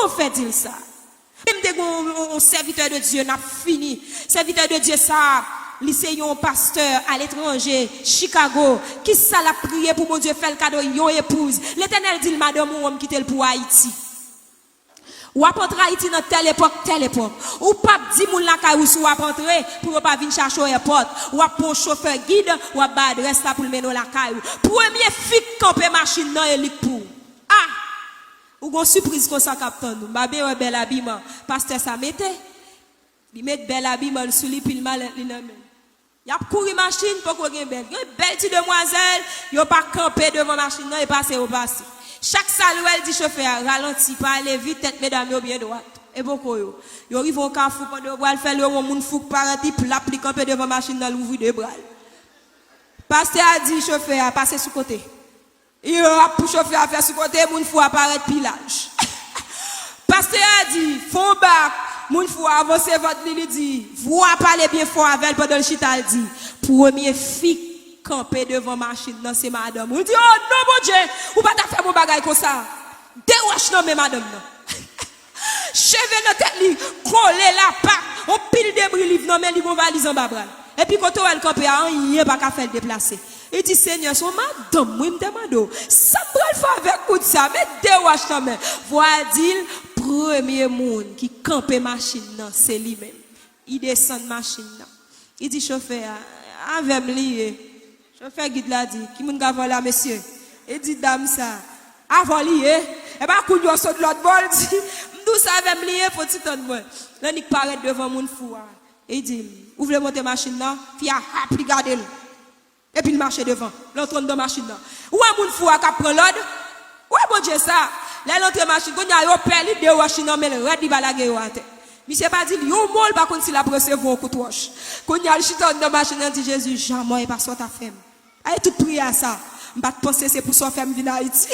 Comment on fait dire ça? Même des serviteur de Dieu n'a fini. Serviteur de Dieu ça, lycéen pasteur à l'étranger, Chicago, qui ça l'a prié pour mon Dieu faire le cadeau yon épouse. L'Éternel dit madame ou homme quitter pour Haïti. Ou apporter Haïti dans telle époque. Ou pas dit moun la kay ou sou apporter pour pas venir chercher au airport. Ou pour chauffeur guide ou pas adresse là pour mener la kay. Premier fik camper machine dans élik pour. Ah! Ou gon surprise comme ça captain nous. Ba bien bel habillement. Pasteur ça mettait. Il met bel habillement sous lui puis mal li nan men. Y a courir machine pour qu'on gen belle. Une belle petite demoiselle, yo pas camper devant machine non et passer au passé. Chaque saluel dit chauffeur ralenti pas aller vite tête mesdames yo bien droite. Et beaucoup yo. Yo arrive au carrefour pendant va faire le moun fouk parati pour l'appliquer camper devant machine dans l'ouvrir de bras. Pasteur a dit chauffeur passer sous côté. Il a pour chauffeur à faire sous côté moun fou apparaître pilage. Pasteur a dit fond bac moun fou avancer votre li dit vous parler bien fort avec pendant le chita dit premier fille camper devant machine non c'est madame. On dit oh non mon Dieu, ou pas ta faire mon bagage comme ça. Déroche non mais madame non. Cheveux dans tête li, coller la patte, on pile débris livre non mais li gon valise en bas bras. Et puis quand on va camper rien pas qu'à faire déplacer. Il dit Seigneur son madame moi me demande ça me faire avec coup de ça mais déroche non mais voilà dit premier monde qui campe machine non c'est lui même. Il descend machine non. Il dit chauffeur avec lié. Chauffeur guide l'a dit, qui moun gavon là monsieur. Il dit dame ça, avant lié, et bah kou yo saute l'autre bol dit, m'dou ça avec me lié pour titan moi. Là ni paraît devant moun fou. Il dit, ouvre monter machine là, fi a pli garder. Et puis il marche devant, l'entre dans machine là. Ou un moun fou a ka prend l'ordre. Ouais bon Dieu ça. Là l'entre machine, kon y a yo perli de machine mais le red di balage yo ate. Monsieur pas dit yo mol pas contre si la recevoir un coup de roche. Kon y a le chiton dans machine dit Jésus, jamais pas soit ta femme. Aïe tout prier à ça. M'pas penser c'est pour son femme venir Haïti.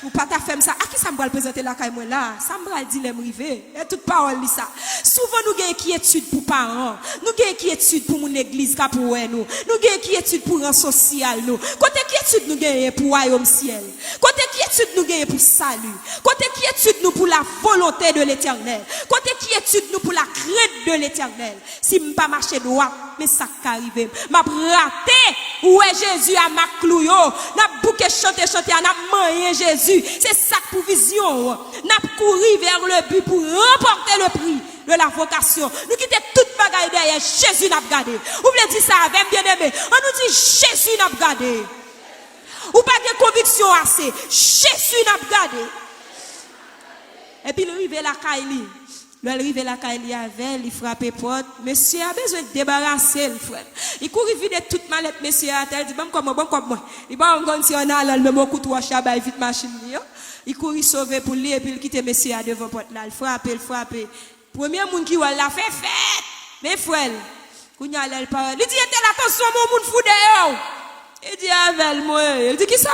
Ou pas ta femme ça. À qui ça me va le présenter la caille moi là? Ça me va dire l'aime river. Et toute parole li ça. Souvent nous gagne inquiétude pour parents. Nous gagne inquiétude pour mon église ka pour nous. Nous gagne inquiétude pour un social nous. Côté inquiétude nous gagne pour royaume ciel. Côté inquiétude nous gagne pour salut. Côté inquiétude nous pour la volonté de l'Éternel. Côté inquiétude nous pour la crainte de l'Éternel. Si m'pas marcher droit, mais ça qu'arrive. M'a raté. Où est Jésus à ma clouyo? N'a bouquet chanter n'a moyen Jésus. C'est ça pour vision. N'a couru vers le but pour remporter le prix de la vocation. Nous quittons toute bagaille derrière. Jésus n'a pas gardé. Vous voulez dire ça avec bien aimé? On nous dit Jésus n'a pas gardé. Ou pas de conviction assez. Jésus n'a pas gardé. Et puis il arrive la Kaili. Le arrive la Kaili avec, il frappe porte. Monsieur a besoin de débarrasser le frère. Il court vide toute mallette monsieur a dit bon comme moi. Il va encore si on a le même coup de wash à vite machine. Il court sauver pour lui et puis il quitte monsieur à devant porte là, il frappe. Premier monde qui va la fait fête. Mais frère, quand il a le parole, il dit attention mon monde fou dehors. Il dit avec moi, il dit qui ça?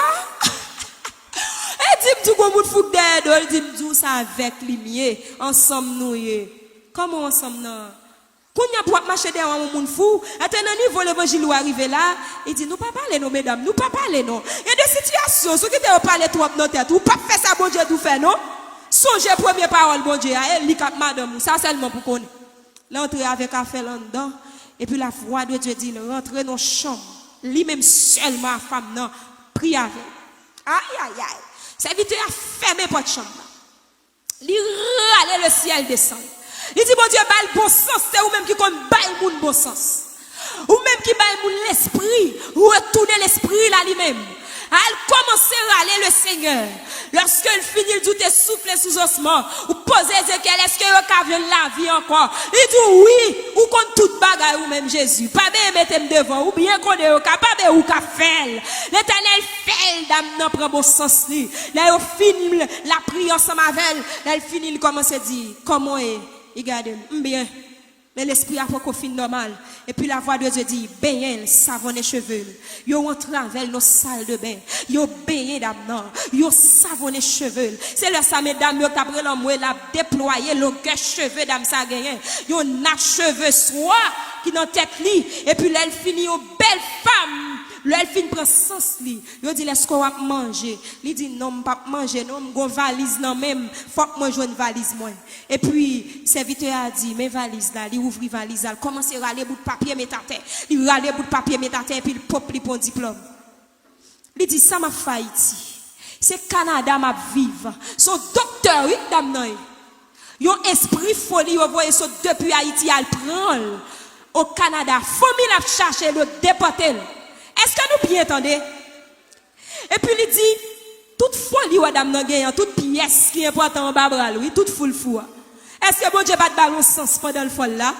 Il dit qu'on monde fou dehors, il dit ça avec lui ensemble nous. Comment ensemble non? Quand il y a marcher derrière un monde fou, à un niveau l'évangile ou arrivé là, il dit nous pas parler non mesdames, nous pas parler non. Il y a des situations, ceux qui te parler trop dans tête, ou pas faire ça bon Dieu tout fait non. Songez première parole bon Dieu, elle lit cap madame, ça seulement pour connaître. L'entrée avec affaire là dedans et puis la voix de Dieu dit rentrer dans chambre, lui-même seulement femme non, prie avec. Aïe. Serviteur a fermé porte chambre. Il râle le ciel descend. Il dit, mon Dieu, bail bon sens, c'est ou même qui comme bail moun bon sens. Ou même qui bail moun l'esprit, ou retourner l'esprit là lui-même. Elle commence à râler le Seigneur. Lorsqu'elle finit, il dit, souffle sous osement. Ou pose Ézéchiel, est-ce que vous avez la vie encore? Il dit, oui, ou contre toute bagaille ou même Jésus. Pas bien mettre devant, ou bien qu'on est capable ou qu'a fait. L'Éternel fait, dame, non, prend bon sens. Là, il finit la prière ensemble avec elle. Là, il finit, il commence à dire, comment est? Regardez, bien. Mais l'esprit a pas fin normal. Et puis la voix de Dieu dit, baigner, savonner cheveux. Yo entre avec nos salles de bain. Yo baigner d'amant. Yo savonner cheveux. C'est le ça, mesdames, yo après l'homme, la déployer le cheveux d'âme ça gagné. Yo n'a cheveux soit qui dans tête li. Et puis là, elle finit aux belles femmes. L'elle fin prend sens li. Yo dit est-ce qu'on va manger? Il dit non, pas manger, non, m'gon valise non même, faut que moi joine valise moi. Et puis serviteur a dit mais valise là, il ouvre valise là, commence à râler bout de papier mettre à terre. Il râler bout de papier mettre à terre puis il pop li pour diplôme. Il dit ça m'a fait Haïti. C'est Canada m'a vivre. Son docteur oui dame nan. Yon esprit folie yo voye so depuis Haïti al prend au Canada. Famille a cherché le déporter. Est-ce que nous bien entendez? Et puis il dit toute folie ou dame nan gagne toute pièce qui est important en bas lui, toute foule fou. Est-ce que bon Dieu pas de ballon sens pendant le folle là?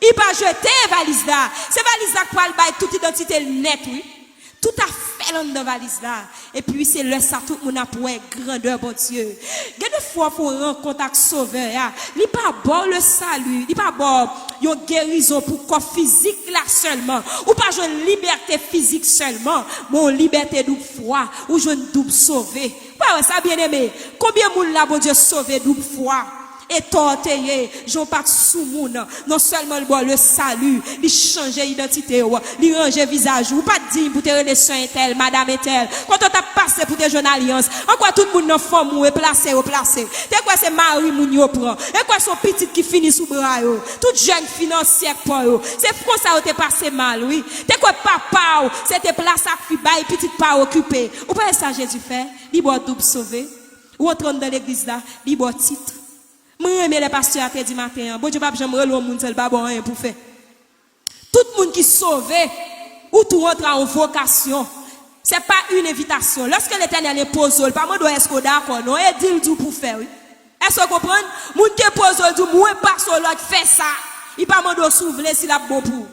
Il pas jeter valise là. C'est valise là pour bailler toute identité net oui. Tout à fait dans la valise là. Et puis c'est le ça tout le monde a pour grandeur bon Dieu. Il y a des fois faut rencontrer avec sauveur. Il pas bon le salut, il pas bon une guérison pour corps physique là seulement. Ou pas une liberté physique seulement, mon liberté double foi ou une double sauvé. Ouais ça bien aimé. Combien moun là bon Dieu sauvé double foi? Et tortillé, j'en pas sous moun, non seulement le salut, il change identité, il range visage, ou pas dire pour te relations tel, madame et tel. Quand on t'a passé pour te jeune alliance, en quoi tout le monde dans forme ou placé. T'es quoi c'est mari moun yo prend, et quoi son petit qui finit sous bras yo, toute jeune financière pour yo. C'est pour ça ou t'es passé mal, oui. T'es quoi papa ou, c'était place à fi bail petit pas occupé. Ou pas ça Jésus fait, il boit double sauvé. Ou entrant dans l'église là, il boit titre. Moi, les pasteurs a dit matin, bon Dieu, pas jamais relou moun seul pas bon rien pour faire. Tout le monde qui sauvé ou tout rentre en vocation, c'est pas une invitation. Lorsque l'Éternel est posé, pas moi doit est-ce qu'on d'accord non, et dit tout pour faire oui. Est-ce que vous comprenez? Moun qui posé dit moi pas sur l'autre fait ça. Il pas moi doit s'ouvrir s'il a bon pour.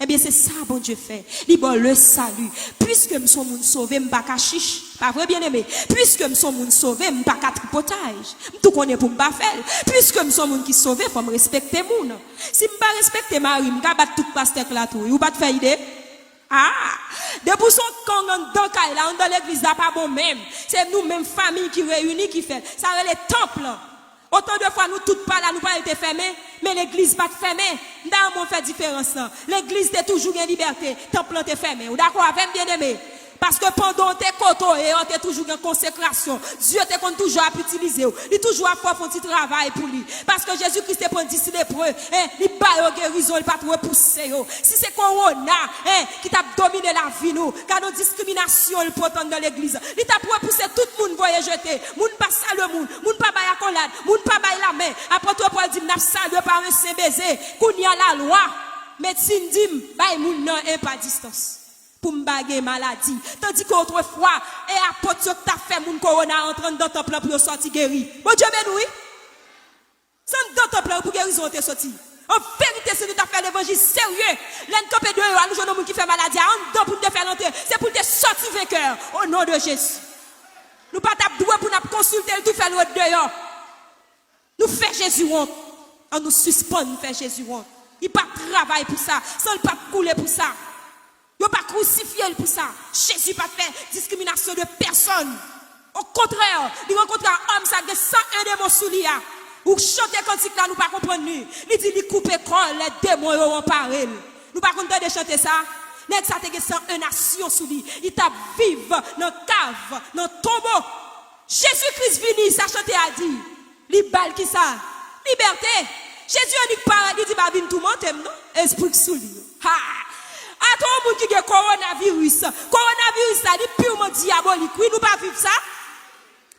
Eh bien c'est ça bon Dieu fait. Il bon le salut. Puisque me son moun sauvé, m'pas ka chiche. Pas vrai bien aimé. Puisque me son moun sauvé, m'pas ka tripotage. Tout connaît pour m'pas faire. Puisque me son moun qui sauvé, faut me respecter moun. Si m'pas respecter mari, m'ka battre tout pasteur là tout. Ou pas te faire idée? Ah, depuis son camp dans l'église là pas bon même. C'est nous même famille qui réunit qui fait. Ça les temples. Autant de fois nous toutes pas là, nous pas été fermés, mais l'église pas fermée. Dans mon fait différence. L'église est toujours en liberté, temple est fermé. Ou d'accord avec bien aimé? Parce que pendant tes côtés, on est toujours en consécration. Dieu te toujours à utiliser. Il toujours à faire un petit travail pour lui. Parce que Jésus-Christ est pour disciple lépreux. Il bat guérison, il pas trop repousser. Si c'est Corona qui t'a dominé la vie, nous, car nos discriminations, le potent dans l'église. Il t'a pour repousser tout le monde, voyez jeter. Moun pas saluer moun, moun pas bailler accolade, moun pas bailler la main. Après toi, pour dire, n'a salué par un saint baiser. Qu'on y a la loi. Médecine dit, baille moun nan pas distance. Pour m'baguer maladie. Tandis qu'autrefois, et apôtre que t'as fait mon corona entrant dans ton plan pour sortir guéri. Bon Dieu ben oui. Sans dans ton plan pour guérison t'es sorti. En vérité, si nous t'as fait l'évangile sérieux, l'encopé de nous jeunes gens qui fait maladie, en dedans pour te faire l'entrée, c'est pour te sortir vainqueur au nom de Jésus. Nous pas t'as doué pour nous consulter tout faire l'autre dehors. Nous fait Jésus honte. On nous suspend nous fait Jésus honte. Il pas travail pour ça, sans le pas couler pour ça. Il n'a pas crucifié pour ça. Jésus n'a pas fait discrimination de personne. Au contraire, il rencontre un homme, ça a 101 démons sous lui. Ou chanter quand là, nous ne pas comprendre. Il dit, il coupe l'école, les démons ont parlé. Nous ne pas comprendre de chanter ça. Nèg ça te 101 nations sous lui. Il t'a vivre dans cave, dans tombeau. Jésus-Christ vini, ça chanter a dit. Li bal qui ça? Liberté. Jésus a dit paradis, il dit, bah, vin tout monter, non? Esprit sous lui. Ha! À tout le monde qui a coronavirus. Coronavirus, ça dit purement diabolique. Oui, nous pas vivre ça.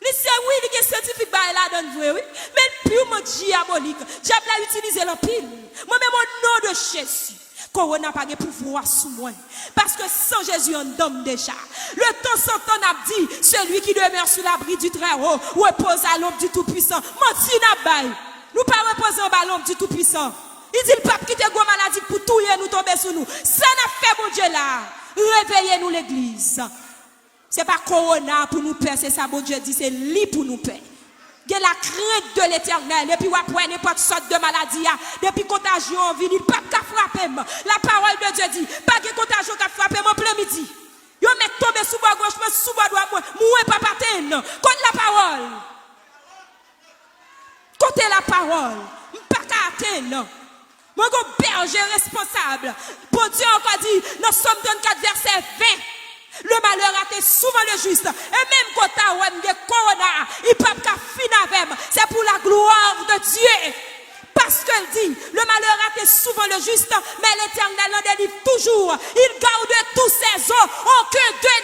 Oui, il y a scientifique là dans vous, oui. Mais purement diabolique. Diable a utilisé l'empile. Moi-même, au nom de Jésus. Corona n'a pas de pouvoir sous moi. Parce que sans Jésus, on donne déjà. Le temps sans temps a dit, celui qui demeure sous l'abri du Très-Haut, repose à l'ombre du Tout-Puissant. Menti n'a pas. Nous pas reposer à l'ombre du Tout-Puissant. Il dit le pape qui te go maladie pour tout nous tomber sur nous. Ça n'a fait mon Dieu là. Réveillez-nous l'église. C'est pas corona pour nous perdre, c'est ça mon Dieu dit, c'est lit pour nous perdre. Il y a la crainte de l'éternel. Et puis après n'importe sorte de maladie. Depuis contagion vient, il pas frapper. La parole de Dieu dit, pas de contagion qui frappe en plein midi. Yo met tomber sous bas gauche, sous bas droit, moi pas patin. Contre la parole. Côté la parole. Pas atteindre. Mon berger responsable. Pour Dieu encore dit, dans Somme 24, verset 20. Le malheur a été souvent le juste. Et même quand tu as des corona, il peut pas finir avec. C'est pour la gloire de Dieu. Parce qu'elle dit, le malheur a été souvent le juste, mais l'Éternel en délivre toujours. Il garde tous ses eaux. Aucun d'eux